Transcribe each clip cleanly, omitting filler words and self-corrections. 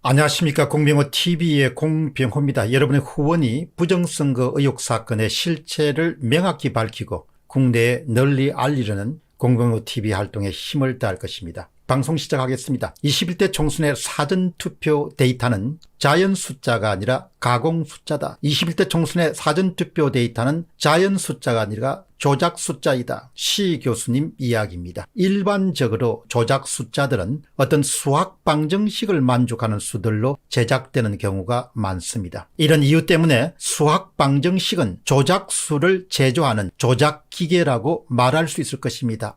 안녕하십니까. 공병호TV의 공병호입니다. 여러분의 후원이 부정선거 의혹 사건의 실체를 명확히 밝히고 국내에 널리 알리려는 공병호TV 활동에 힘을 다할 것입니다. 방송 시작하겠습니다. 21대 총선의 사전투표 데이터는 자연 숫자가 아니라 가공 숫자다. 21대 총선의 사전투표 데이터는 자연 숫자가 아니라 조작 숫자이다. 시 교수님 이야기입니다. 일반적으로 조작 숫자들은 어떤 수학 방정식을 만족하는 수들로 제작되는 경우가 많습니다. 이런 이유 때문에 수학 방정식은 조작수를 제조하는 조작 기계라고 말할 수 있을 것입니다.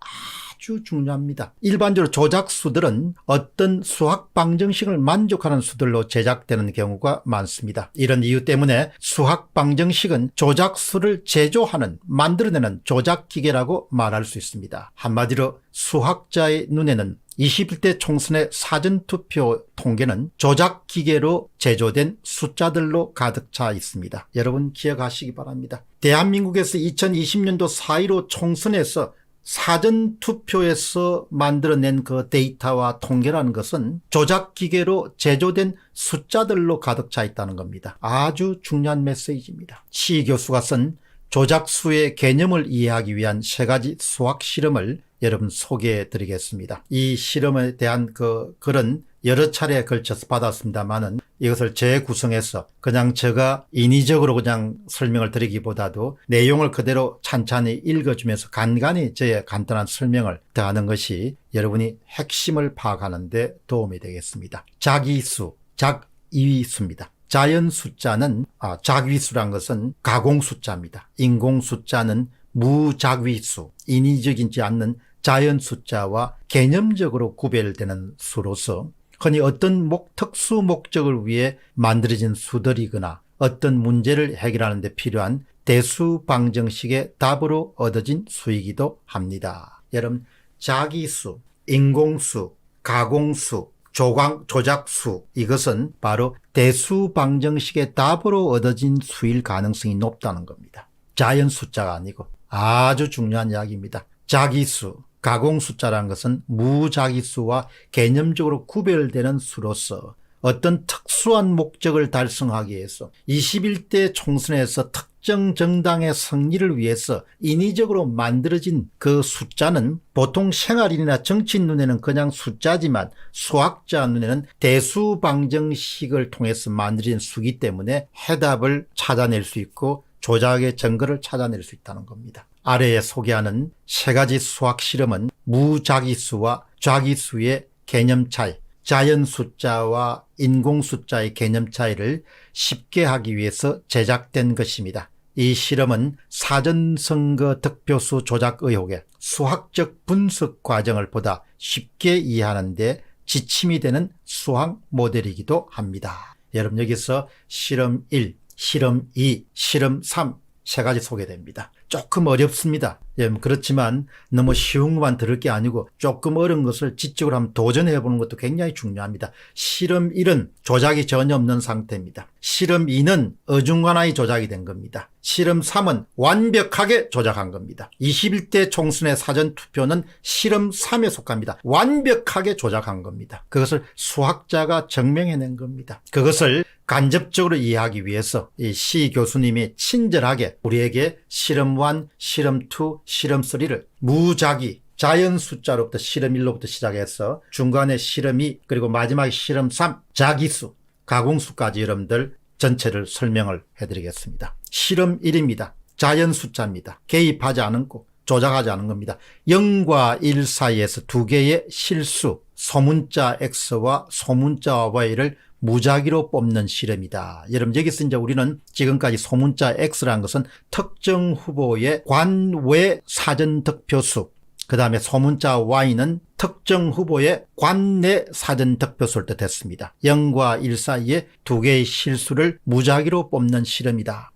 아주 중요합니다. 일반적으로 조작수들은 어떤 수학 방정식을 만족하는 수들로 제작되는 경우가 많습니다. 이런 이유 때문에 수학 방정식은 조작수를 제조하는, 만들어내는 조작기계라고 말할 수 있습니다. 한마디로 수학자의 눈에는 21대 총선의 사전투표 통계는 조작기계로 제조된 숫자들로 가득 차 있습니다. 여러분 기억하시기 바랍니다. 대한민국에서 2020년도 4.15 총선에서 사전투표에서 만들어낸 그 데이터와 통계라는 것은 조작기계로 제조된 숫자들로 가득 차 있다는 겁니다. 아주 중요한 메시지입니다. 시 교수가 쓴 조작수의 개념을 이해하기 위한 3가지 수학 실험을 여러분 소개해 드리겠습니다. 이 실험에 대한 그 글은 여러 차례에 걸쳐서 받았습니다만은 이것을 재구성해서 그냥 제가 인위적으로 그냥 설명을 드리기보다도 내용을 그대로 찬찬히 읽어주면서 간간히 저의 간단한 설명을 더하는 것이 여러분이 핵심을 파악하는 데 도움이 되겠습니다. 작위수, 작위수입니다. 자연 숫자는 작위수란 것은 가공 숫자입니다. 인공 숫자는 무작위수, 인위적이지 않는 자연 숫자와 개념적으로 구별되는 수로서 흔히 어떤 특수 목적을 위해 만들어진 수들이거나 어떤 문제를 해결하는 데 필요한 대수 방정식의 답으로 얻어진 수이기도 합니다. 여러분, 작위수, 인공수, 가공수, 조작수, 이것은 바로 대수 방정식의 답으로 얻어진 수일 가능성이 높다는 겁니다. 자연 숫자가 아니고 아주 중요한 이야기입니다. 작위수, 가공숫자라는 것은 무작위수와 개념적으로 구별되는 수로서 어떤 특수한 목적을 달성하기 위해서 21대 총선에서 특정 정당의 승리를 위해서 인위적으로 만들어진 그 숫자는 보통 생활인이나 정치인 눈에는 그냥 숫자지만 수학자 눈에는 대수 방정식을 통해서 만들어진 수이기 때문에 해답을 찾아낼 수 있고 조작의 증거를 찾아낼 수 있다는 겁니다. 아래에 소개하는 3가지 수학 실험은 무작위수와 작위수의 개념 차이, 자연 숫자와 인공 숫자의 개념 차이를 쉽게 하기 위해서 제작된 것입니다. 이 실험은 사전선거 득표수 조작 의혹의 수학적 분석 과정을 보다 쉽게 이해하는 데 지침이 되는 수학 모델이기도 합니다. 여러분, 여기서 실험 1, 실험 2, 실험 3 3가지 소개됩니다. 조금 어렵습니다. 그렇지만 너무 쉬운 것만 들을 게 아니고 조금 어려운 것을 지적으로 한번 도전해 보는 것도 굉장히 중요합니다. 실험 1은 조작이 전혀 없는 상태입니다. 실험 2는 어중간하게 조작이 된 겁니다. 실험 3은 완벽하게 조작한 겁니다. 21대 총선의 사전투표는 실험 3에 속합니다. 완벽하게 조작한 겁니다. 그것을 수학자가 증명해낸 겁니다. 그것을 간접적으로 이해하기 위해서 이 시 교수님이 친절하게 우리에게 실험 1, 실험 2, 실험 3를 무작위, 자연 숫자로부터 실험 1로부터 시작해서 중간에 실험 2, 그리고 마지막에 실험 3, 작위수, 가공수까지 여러분들 전체를 설명을 해드리겠습니다. 실험 1입니다. 자연 숫자입니다. 개입하지 않고 조작하지 않은 겁니다. 0과 1 사이에서 2개의 실수, 소문자 X와 소문자 Y를 무작위로 뽑는 실험이다. 여러분, 여기서 이제 우리는 지금까지 소문자 X라는 것은 특정 후보의 관외 사전 득표수, 그 다음에 소문자 Y는 특정 후보의 관내 사전 득표수를 뜻했습니다. 0과 1 사이에 2개의 실수를 무작위로 뽑는 실험이다.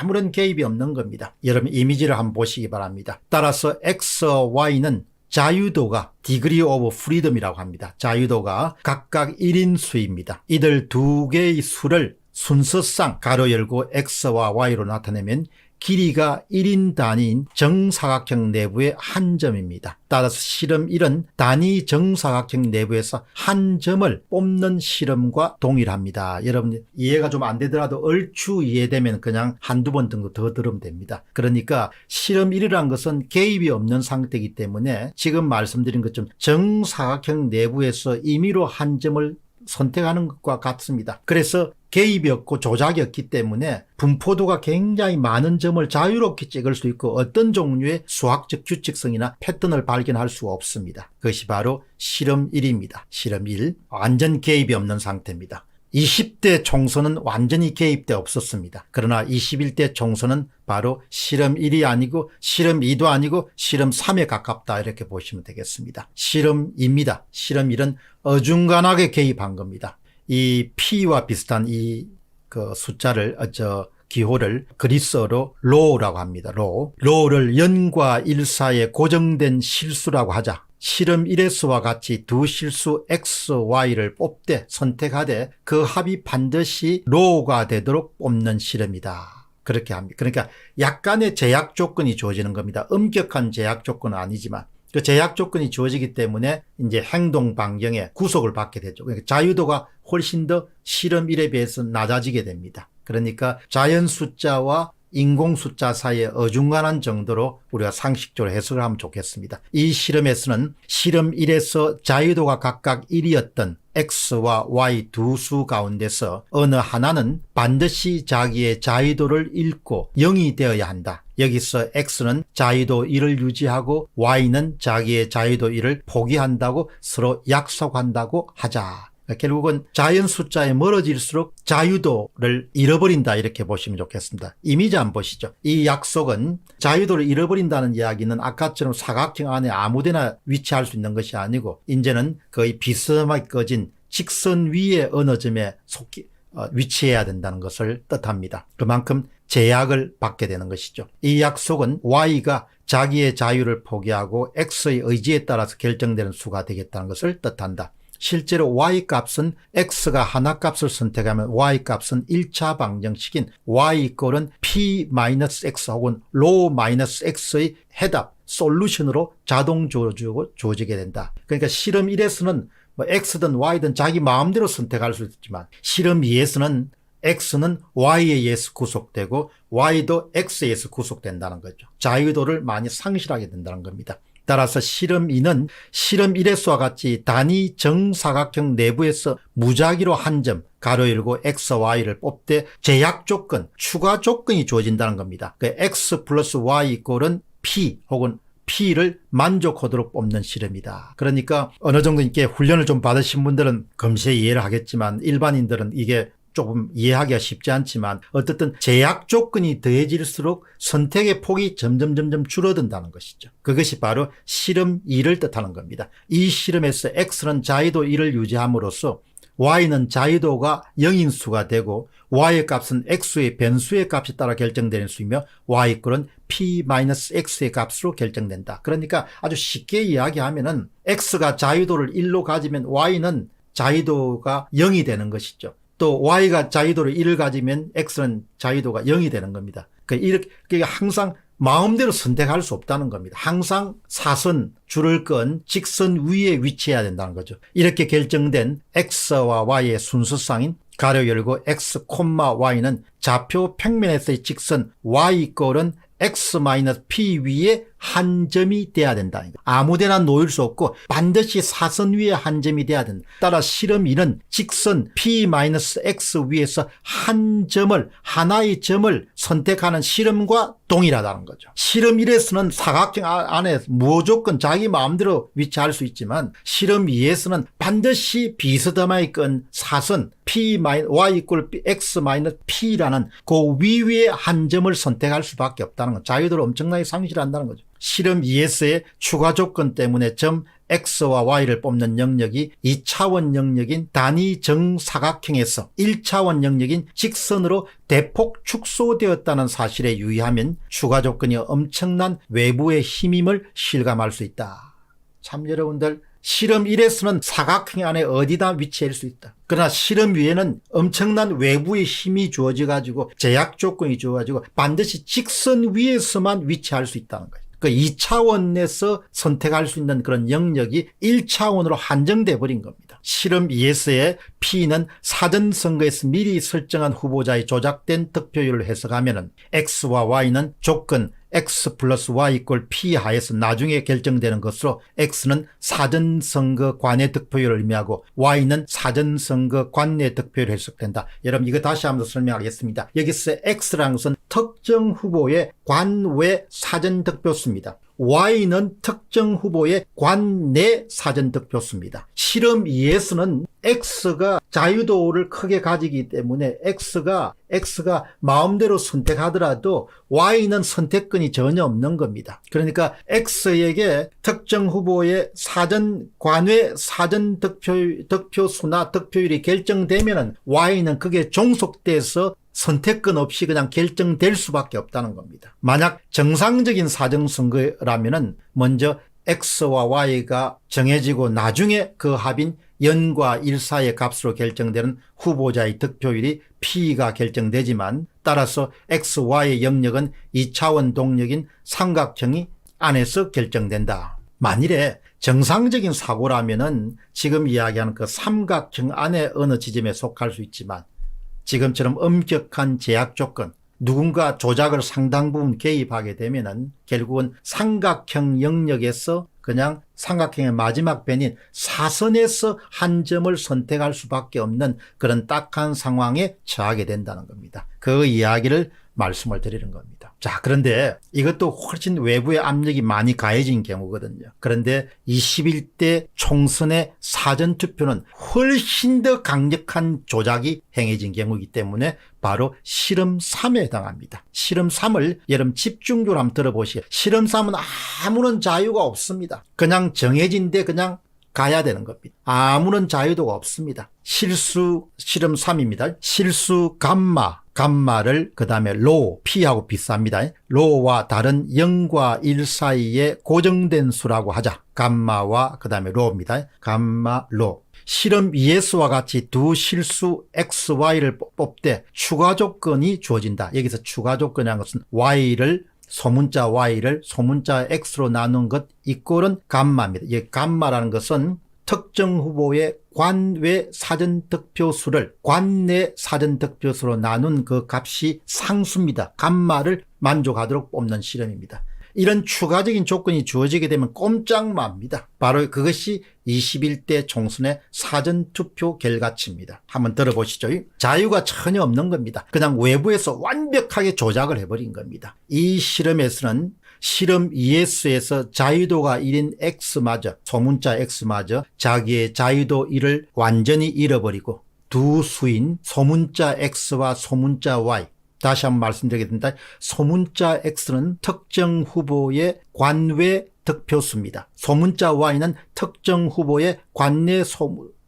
아무런 개입이 없는 겁니다. 여러분, 이미지를 한번 보시기 바랍니다. 따라서 X와 Y는 자유도가 degree of freedom이라고 합니다. 자유도가 각각 1인 수입니다. 이들 2개의 수를 순서상 가로 열고 X와 Y로 나타내면 길이가 1인 단위인 정사각형 내부의 한 점입니다. 따라서 실험 1은 단위 정사각형 내부에서 한 점을 뽑는 실험과 동일합니다. 여러분 이해가 좀 안 되더라도 얼추 이해되면 그냥 한두 번 정도 더 들으면 됩니다. 그러니까 실험 1이라는 것은 개입이 없는 상태이기 때문에 지금 말씀드린 것처럼 정사각형 내부에서 임의로 한 점을 선택하는 것과 같습니다. 그래서 개입이 없고 조작이 없기 때문에 분포도가 굉장히 많은 점을 자유롭게 찍을 수 있고 어떤 종류의 수학적 규칙성이나 패턴을 발견할 수가 없습니다. 그것이 바로 실험 1입니다. 실험 1, 완전 개입이 없는 상태입니다. 20대 총선은 완전히 개입돼 없었습니다. 그러나 21대 총선은 바로 실험 1이 아니고 실험 2도 아니고 실험 3에 가깝다 이렇게 보시면 되겠습니다. 실험 2입니다. 실험 1은 어중간하게 개입한 겁니다. 이 P와 비슷한 이 숫자를 기호를 그리스어로 로우라고 합니다. 로우를 연과 일 사이에 고정된 실수라고 하자. 실험 1에서와 같이 두 실수 X, Y를 뽑되 선택하되 그 합이 반드시 로우가 되도록 뽑는 실험이다. 그렇게 합니다. 그러니까 약간의 제약 조건이 주어지는 겁니다. 엄격한 제약 조건은 아니지만 그 제약 조건이 주어지기 때문에 이제 행동 반경에 구속을 받게 되죠. 그러니까 자유도가 훨씬 더 실험 1에 비해서 낮아지게 됩니다. 그러니까 자연 숫자와 인공 숫자 사이에 어중간한 정도로 우리가 상식적으로 해석을 하면 좋겠습니다. 이 실험에서는 실험 1에서 자유도가 각각 1이었던 X와 Y 두 수 가운데서 어느 하나는 반드시 자기의 자유도를 잃고 0이 되어야 한다. 여기서 X는 자유도 1을 유지하고 Y는 자기의 자유도 1을 포기한다고 서로 약속한다고 하자. 결국은 자연 숫자에 멀어질수록 자유도를 잃어버린다 이렇게 보시면 좋겠습니다. 이미지 한번 보시죠. 이 약속은 자유도를 잃어버린다는 이야기는 아까처럼 사각형 안에 아무데나 위치할 수 있는 것이 아니고 이제는 거의 비스듬하게 꺼진 직선 위에 어느 점에 위치해야 된다는 것을 뜻합니다. 그만큼 제약을 받게 되는 것이죠. 이 약속은 Y가 자기의 자유를 포기하고 X의 의지에 따라서 결정되는 수가 되겠다는 것을 뜻한다. 실제로 Y값은 X가 하나 값을 선택하면 Y값은 1차 방정식인 Y=는 P-X 혹은 Rho-X의 해답, 솔루션으로 자동 주어지게 된다. 그러니까 실험 1에서는 X든 Y든 자기 마음대로 선택할 수 있지만 실험 2에서는 X는 Y에 의해서 구속되고 Y도 X에 의해서 구속된다는 거죠. 자유도를 많이 상실하게 된다는 겁니다. 따라서 실험 2는 실험 1에서와 같이 단위 정사각형 내부에서 무작위로 한 점, 가로 열고 X, Y를 뽑되 제약 조건, 추가 조건이 주어진다는 겁니다. 그 X 플러스 Y=는 P 혹은 P를 만족하도록 뽑는 실험이다. 그러니까 어느 정도 이렇게 훈련을 좀 받으신 분들은 금세 이해를 하겠지만 일반인들은 이게 조금 이해하기가 쉽지 않지만 어쨌든 제약 조건이 더해질수록 선택의 폭이 점점 줄어든다는 것이죠. 그것이 바로 실험 2를 뜻하는 겁니다. 이 실험에서 X는 자유도 1을 유지함으로써 Y는 자유도가 0인 수가 되고 Y의 값은 X의 변수의 값에 따라 결정되는 수이며 Y꼴은 P-X의 값으로 결정된다. 그러니까 아주 쉽게 이야기하면은 X가 자유도를 1로 가지면 Y는 자유도가 0이 되는 것이죠. 또 Y가 자유도를 1을 가지면 X는 자유도가 0이 되는 겁니다. 이렇게 항상 마음대로 선택할 수 없다는 겁니다. 항상 사선, 줄을 끈 직선 위에 위치해야 된다는 거죠. 이렇게 결정된 X와 Y의 순서상인 가로 열고 X, Y는 좌표 평면에서의 직선 Y꼴은 X-P 위에 한 점이 돼야 된다. 아무데나 놓일 수 없고 반드시 사선 위에 한 점이 돼야 된다. 따라 실험 2는 직선 P-X 위에서 한 점을, 하나의 점을 선택하는 실험과 동일하다는 거죠. 실험 1에서는 사각형 안에 무조건 자기 마음대로 위치할 수 있지만 실험 2에서는 반드시 비스듬하게 끈 사선 Y=X-P라는 그 위에 한 점을 선택할 수밖에 없다는 거. 자유도를 엄청나게 상실한다는 거죠. 실험 2에서의 추가 조건 때문에 점 X와 Y를 뽑는 영역이 2차원 영역인 단위 정사각형에서 1차원 영역인 직선으로 대폭 축소되었다는 사실에 유의하면 추가 조건이 엄청난 외부의 힘임을 실감할 수 있다. 참 여러분들 실험 1에서는 사각형 안에 어디다 위치할 수 있다. 그러나 실험 위에는 엄청난 외부의 힘이 주어져 가지고 제약 조건이 주어가지고 반드시 직선 위에서만 위치할 수 있다는 거예요. 그 2차원에서 선택할 수 있는 그런 영역이 1차원으로 한정돼 버린 겁니다. 실험 2에서의 P는 사전선거에서 미리 설정한 후보자의 조작된 득표율을 해석하면 X와 Y는 조건 X 플러스 Y 이퀄 P 하에서 나중에 결정되는 것으로 X는 사전선거 관내 득표율을 의미하고 Y는 사전선거 관내 득표율을 해석된다. 여러분 이거 다시 한번 설명하겠습니다. 여기서 X라는 것은 특정 후보의 관외 사전득표수입니다. Y는 특정 후보의 관내 사전득표수입니다. 실험 2에서는 X가 자유도를 크게 가지기 때문에 X가 마음대로 선택하더라도 Y는 선택권이 전혀 없는 겁니다. 그러니까 X에게 특정 후보의 관외 사전 득표수나 득표율이 결정되면은 Y는 그게 종속돼서 선택권 없이 그냥 결정될 수밖에 없다는 겁니다. 만약 정상적인 사정선거라면은 먼저 X와 Y가 정해지고 나중에 그 합인 연과 일사의 값으로 결정되는 후보자의 득표율이 P가 결정되지만 따라서 X, Y의 영역은 2차원 동력인 삼각형이 안에서 결정된다. 만일에 정상적인 사고라면은 지금 이야기하는 그 삼각형 안에 어느 지점에 속할 수 있지만 지금처럼 엄격한 제약 조건, 누군가 조작을 상당 부분 개입하게 되면은 결국은 삼각형 영역에서 그냥 삼각형의 마지막 변인 사선에서 한 점을 선택할 수밖에 없는 그런 딱한 상황에 처하게 된다는 겁니다. 그 이야기를 말씀을 드리는 겁니다. 자, 그런데 이것도 훨씬 외부의 압력이 많이 가해진 경우거든요. 그런데 21대 총선의 사전투표는 훨씬 더 강력한 조작이 행해진 경우이기 때문에 바로 실험 3에 해당합니다. 실험 3을 여러분 집중적으로 한번 들어보시죠. 실험 3은 아무런 자유가 없습니다. 그냥 정해진 데 그냥 가야 되는 겁니다. 아무런 자유도가 없습니다. 실수 실험 3입니다. 실수 감마를 그 다음에 로, P하고 비슷합니다. 로와 다른 0과 1 사이에 고정된 수라고 하자. 감마와 그 다음에 로입니다. 감마, 로. 실험 2S와 같이 두 실수 X, Y를 뽑되 추가 조건이 주어진다. 여기서 추가 조건이라는 것은 소문자 Y를 소문자 X로 나눈 것 이꼴은 감마입니다. 이 감마라는 것은 특정 후보의 관외 사전득표수를 관내 사전득표수로 나눈 그 값이 상수입니다. 감마를 만족하도록 뽑는 실험입니다. 이런 추가적인 조건이 주어지게 되면 꼼짝 맙니다. 바로 그것이 21대 총선의 사전투표 결과치입니다. 한번 들어보시죠. 자유가 전혀 없는 겁니다. 그냥 외부에서 완벽하게 조작을 해버린 겁니다. 이 실험에서는 실험 2S에서 자유도가 1인 X마저, 소문자 X마저 자기의 자유도 1을 완전히 잃어버리고 두 수인 소문자 X와 소문자 Y, 다시 한번 말씀드리겠습니다. 소문자 X는 특정 후보의 관외 득표수입니다. 소문자 Y는 특정 후보의 관내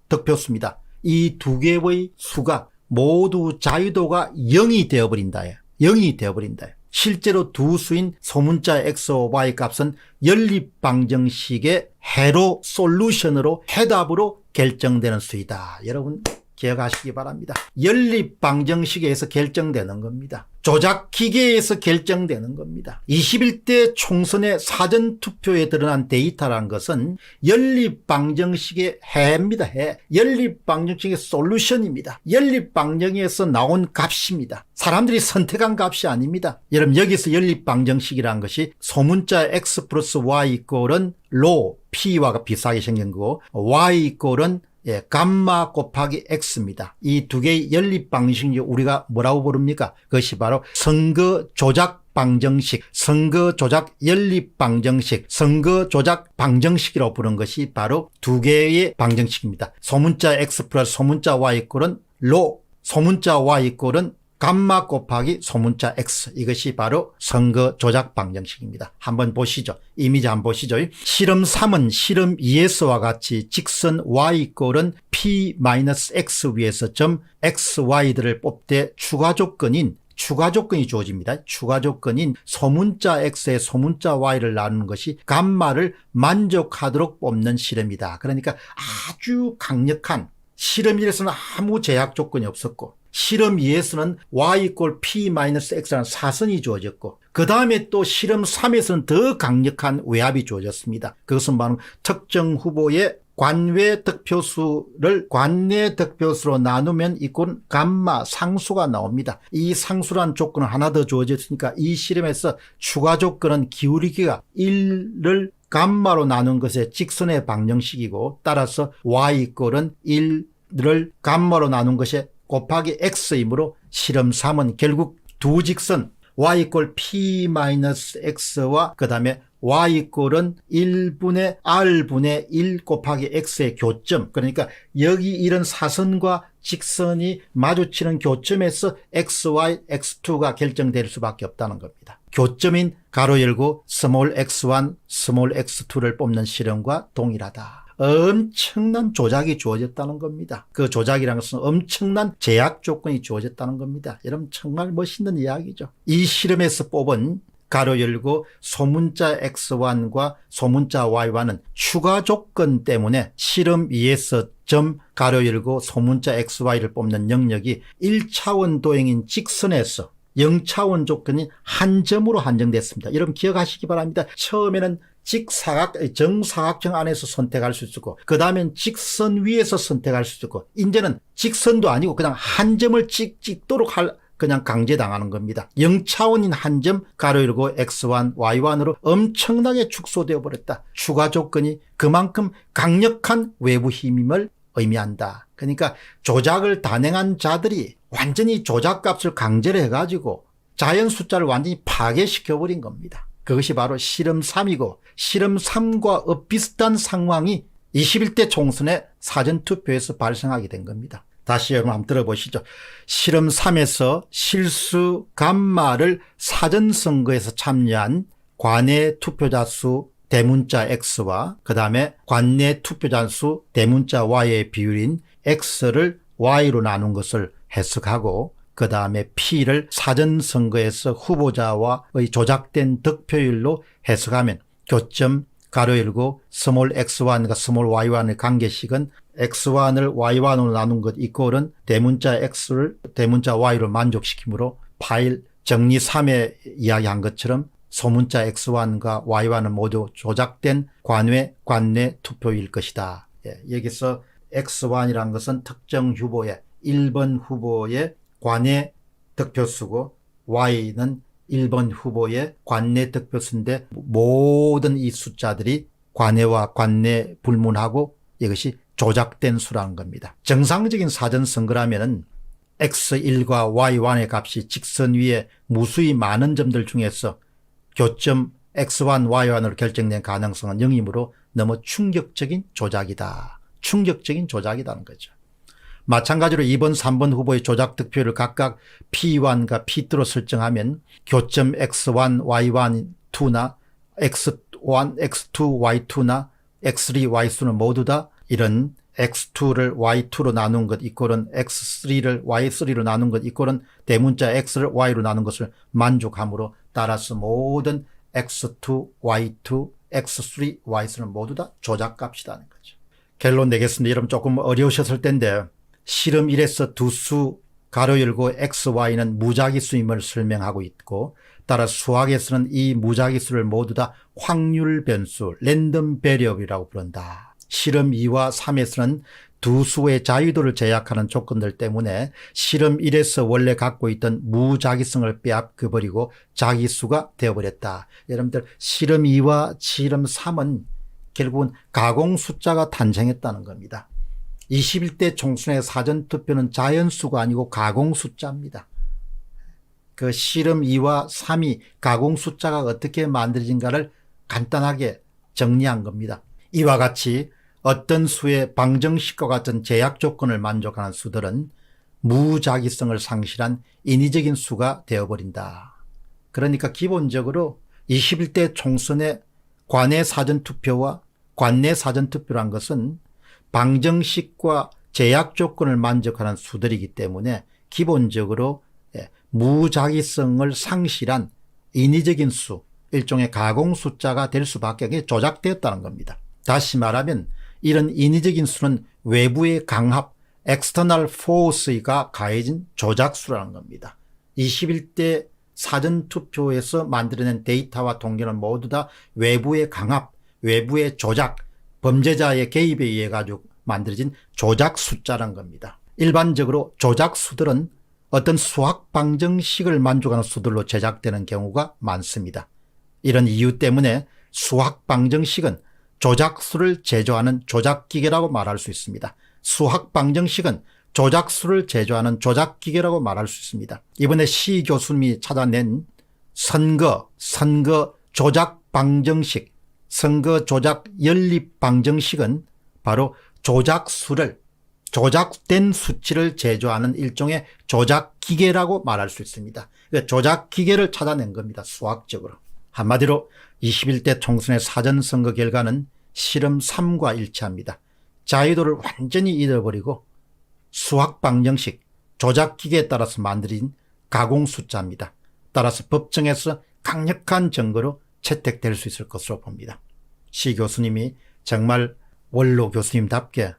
득표수입니다. 이 두 개의 수가 모두 자유도가 0이 되어버린다예요. 0이 되어버린다예요. 실제로 두 수인 소문자 X와 Y 값은 연립방정식의 해로 솔루션으로 해답으로 결정되는 수이다. 여러분 기억하시기 바랍니다. 연립방정식에서 결정되는 겁니다. 조작기계에서 결정되는 겁니다. 21대 총선의 사전투표에 드러난 데이터라는 것은 연립방정식의 해입니다. 해. 연립방정식의 솔루션입니다. 연립방정에서 나온 값입니다. 사람들이 선택한 값이 아닙니다. 여러분 여기서 연립방정식이라는 것이 소문자 X 플러스 Y 이꼴은 로, P와 비슷하게 생긴 거고 Y 이꼴은 감마 곱하기 X입니다. 이 두 개의 연립 방정식이 우리가 뭐라고 부릅니까? 그것이 바로 선거 조작 방정식, 선거 조작 연립 방정식, 선거 조작 방정식이라고 부르는 것이 바로 두 개의 방정식입니다. 소문자 X 플러스 소문자 Y 이꼴은 로, 소문자 Y 이꼴은 감마 곱하기 소문자 X, 이것이 바로 선거 조작 방정식입니다. 한번 보시죠. 이미지 한번 보시죠. 실험 3은 실험 2S와 같이 직선 Y 이꼴은 P-X 위에서 점 XY들을 뽑되 추가 조건인 추가 조건이 주어집니다. 추가 조건인 소문자 X에 소문자 Y를 나누는 것이 감마를 만족하도록 뽑는 실험이다. 그러니까 아주 강력한 실험 1에서는 아무 제약 조건이 없었고 실험 2에서는 y = p-x라는 사선이 주어졌고 그 다음에 또 실험 3에서는 더 강력한 외압이 주어졌습니다. 그것은 바로 특정 후보의 관외 득표수를 관내 득표수로 나누면 이꼴 감마 상수가 나옵니다. 이 상수란 조건은 하나 더 주어졌으니까 이 실험에서 추가 조건은 기울기가 1을 감마로 나눈 것의 직선의 방정식이고 따라서 y 꼴은 1을 감마로 나눈 것의 곱하기 x이므로 실험 3은 결국 두 직선 y = p-x와 그 다음에 y 꼴은 1분의 r분의 1 곱하기 x의 교점, 그러니까 여기 이런 사선과 직선이 마주치는 교점에서 xy, x2가 결정될 수밖에 없다는 겁니다. 교점인 가로 열고 스몰 x1, 스몰 x2를 뽑는 실험과 동일하다. 엄청난 조작이 주어졌다는 겁니다. 그 조작이라는 것은 엄청난 제약 조건이 주어졌다는 겁니다. 여러분 정말 멋있는 이야기죠. 이 실험에서 뽑은 가로 열고 소문자 x1과 소문자 y1은 추가 조건 때문에 실험 2에서 점 가로 열고 소문자 xy를 뽑는 영역이 1차원 도형인 직선에서 0차원 조건이 한 점으로 한정됐습니다. 여러분 기억하시기 바랍니다. 처음에는 정사각형 안에서 선택할 수 있고 그 다음엔 직선 위에서 선택할 수 있고 이제는 직선도 아니고 그냥 한 점을 찍도록 그냥 강제당하는 겁니다. 0차원인 한 점 가로 열고 x1, y1으로 엄청나게 축소되어 버렸다. 추가 조건이 그만큼 강력한 외부 힘임을 의미한다. 그러니까 조작을 단행한 자들이 완전히 조작값을 강제로 해가지고 자연 숫자를 완전히 파괴시켜버린 겁니다. 그것이 바로 실험 3이고 실험 3과 엇비슷한 상황이 21대 총선의 사전투표에서 발생하게 된 겁니다. 다시 여러분 한번 들어보시죠. 실험 3에서 실수 감마를 사전선거에서 참여한 관내 투표자 수 대문자 X와 그 다음에 관내 투표자 수 대문자 Y의 비율인 X를 Y로 나눈 것을 해석하고 그 다음에 P를 사전선거에서 후보자와의 조작된 득표율로 해석하면 교점 가로 열고 스몰 x1과 스몰 y1의 관계식은 x1을 y1으로 나눈 것 이꼴은 대문자 x를 대문자 y로 만족시키므로 파일 정리 3에 이야기한 것처럼 소문자 x1과 y1은 모두 조작된 관내 투표일 것이다. 여기서 x1이라는 것은 특정 후보의 1번 후보의 관내 득표수고 y는 1번 후보의 관내 득표수인데 모든 이 숫자들이 관내와 관내 불문하고 이것이 조작된 수라는 겁니다. 정상적인 사전선거라면 x1과 y1의 값이 직선 위에 무수히 많은 점들 중에서 교점 x1, y1으로 결정된 가능성은 0이므로 너무 충격적인 조작이다. 충격적인 조작이라는 거죠. 마찬가지로 2번, 3번 후보의 조작 득표율을 각각 P1과 P2로 설정하면 교점 X1, Y1, 2나 X1, X2, Y2나 X3, Y3는 모두 다 이런 X2를 Y2로 나눈 것 이꼴은 X3를 Y3로 나눈 것 이꼴은 대문자 X를 Y로 나눈 것을 만족하므로 따라서 모든 X2, Y2, X3, Y3는 모두 다 조작값이라는 거죠. 결론 내겠습니다. 여러분 조금 어려우셨을 텐데 실험 1에서 두 수 가로 열고 XY는 무작위수임을 설명하고 있고 따라 수학에서는 이 무작위수를 모두 다 확률 변수, 랜덤 베리어블이라고 부른다. 실험 2와 3에서는 두 수의 자유도를 제약하는 조건들 때문에 실험 1에서 원래 갖고 있던 무작위성을 빼앗겨버리고 자기수가 되어버렸다. 여러분들 실험 2와 실험 3은 결국은 가공 숫자가 탄생했다는 겁니다. 21대 총선의 사전투표는 자연수가 아니고 가공 숫자입니다. 그 실험 2와 3이 가공 숫자가 어떻게 만들어진가를 간단하게 정리한 겁니다. 이와 같이 어떤 수의 방정식과 같은 제약 조건을 만족하는 수들은 무작위성을 상실한 인위적인 수가 되어버린다. 그러니까 기본적으로 21대 총선의 관내 사전투표와 관내 사전투표란 것은 방정식과 제약 조건을 만족하는 수들이기 때문에 기본적으로 무작위성을 상실한 인위적인 수, 일종의 가공 숫자가 될 수밖에 조작되었다는 겁니다. 다시 말하면 이런 인위적인 수는 외부의 강압, external force가 가해진 조작수라는 겁니다. 21대 사전투표에서 만들어낸 데이터와 통계는 모두 다 외부의 강압, 외부의 조작, 범죄자의 개입에 의해 가지고 만들어진 조작 숫자란 겁니다. 일반적으로 조작 수들은 어떤 수학 방정식을 만족하는 수들로 제작되는 경우가 많습니다. 이런 이유 때문에 수학 방정식은 조작수를 제조하는 조작기계라고 말할 수 있습니다. 수학 방정식은 조작수를 제조하는 조작기계라고 말할 수 있습니다. 이번에 시 교수님이 찾아낸 선거 조작 방정식, 선거 조작 연립 방정식은 바로 조작수를, 조작된 수치를 제조하는 일종의 조작기계라고 말할 수 있습니다. 조작기계를 찾아낸 겁니다. 수학적으로. 한마디로 21대 총선의 사전선거 결과는 실험 3과 일치합니다. 자유도를 완전히 잃어버리고 수학 방정식, 조작기계에 따라서 만들어진 가공 숫자입니다. 따라서 법정에서 강력한 증거로 채택될 수 있을 것으로 봅니다. 시 교수님이 정말 원로 교수님답게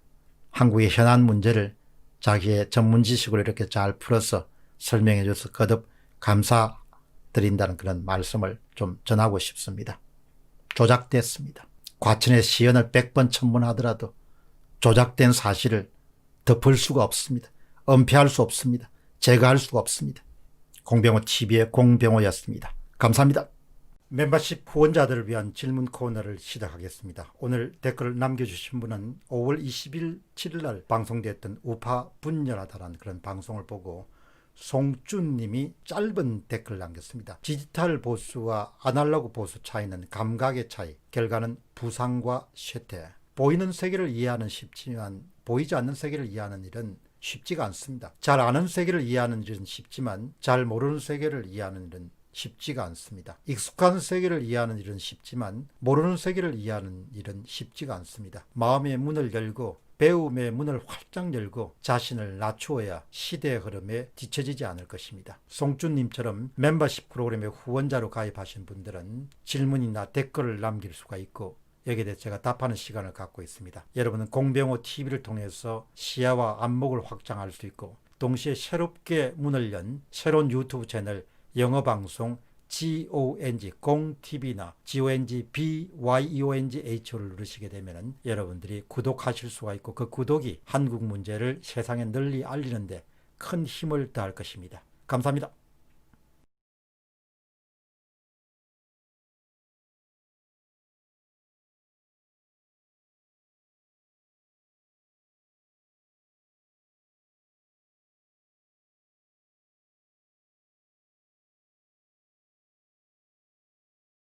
한국의 현안 문제를 자기의 전문 지식으로 이렇게 잘 풀어서 설명해 줘서 거듭 감사드린다는 그런 말씀을 좀 전하고 싶습니다. 조작됐습니다. 과천의 시연을 100번 천문하더라도 조작된 사실을 덮을 수가 없습니다. 은폐할 수 없습니다. 제거할 수가 없습니다. 공병호TV의 공병호였습니다. 감사합니다. 멤버십 후원자들을 위한 질문 코너를 시작하겠습니다. 오늘 댓글을 남겨주신 분은 5월 27일 날 방송됐던 우파 분열하다라는 그런 방송을 보고 송준님이 짧은 댓글을 남겼습니다. 디지털 보수와 아날로그 보수 차이는 감각의 차이, 결과는 부상과 쇠퇴. 보이는 세계를 이해하는 쉽지만 보이지 않는 세계를 이해하는 일은 쉽지가 않습니다. 잘 아는 세계를 이해하는 일은 쉽지만 잘 모르는 세계를 이해하는 일은 쉽지가 않습니다. 익숙한 세계를 이해하는 일은 쉽지만 모르는 세계를 이해하는 일은 쉽지가 않습니다. 마음의 문을 열고 배움의 문을 활짝 열고 자신을 낮추어야 시대의 흐름에 뒤처지지 않을 것입니다. 송준님처럼 멤버십 프로그램에 후원자로 가입하신 분들은 질문이나 댓글을 남길 수가 있고 여기에 대해서 제가 답하는 시간을 갖고 있습니다. 여러분은 공병호TV를 통해서 시야와 안목을 확장할 수 있고 동시에 새롭게 문을 연 새로운 유튜브 채널 영어방송 GONG 공TV나 GONGBYEONGHO를 누르시게 되면 여러분들이 구독하실 수가 있고 그 구독이 한국 문제를 세상에 널리 알리는 데 큰 힘을 더할 것입니다. 감사합니다.